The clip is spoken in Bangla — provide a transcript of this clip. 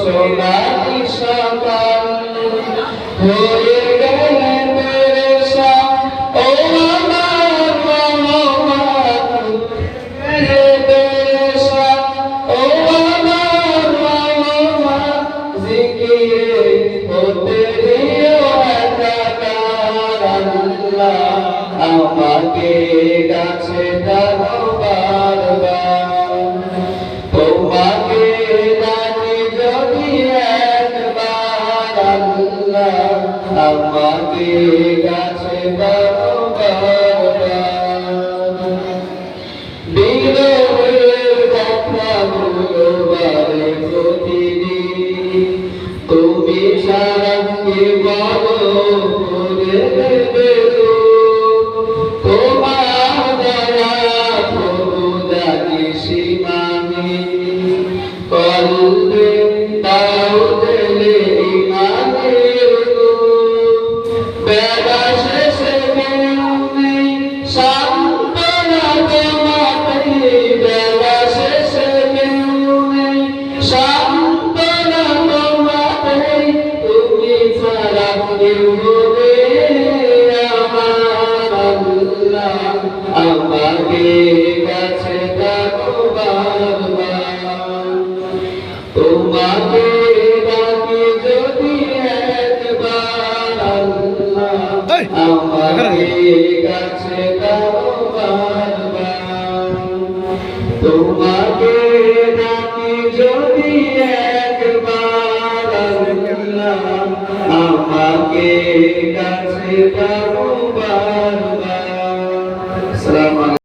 সোনালি সকাল হয়ে গেলে পেরেশান ও আমার রহমান গেলে পেরেশান ও আমার রহমান জিকিরে হতে দিও একাকার আল্লাহ আমাকে কাছে টানো বারবার তোমাকে ডাকি যদি একবার আল্লাহ আমাকে কাছে টানো বারবার বিরহের কথাগুলো বারে প্রতিদিন তুমি ছাড়া কে বলো করে দেবে কলবে তাও দিলে ইমানের বেলা শেষে কেউ নেই সান্ত্বনা তোমাকে বেলা শেষে কেউ নেই সান্ত্বনা তোমাকে তুমি ছাড়া কেউ নেই আমার আল্লাহ আমাকে কাছে ডাকো বারবার তোমাকে ডাকি যদি একবার আল্লাহ আমাকে কাছে ডাকো বারবার তোমাকে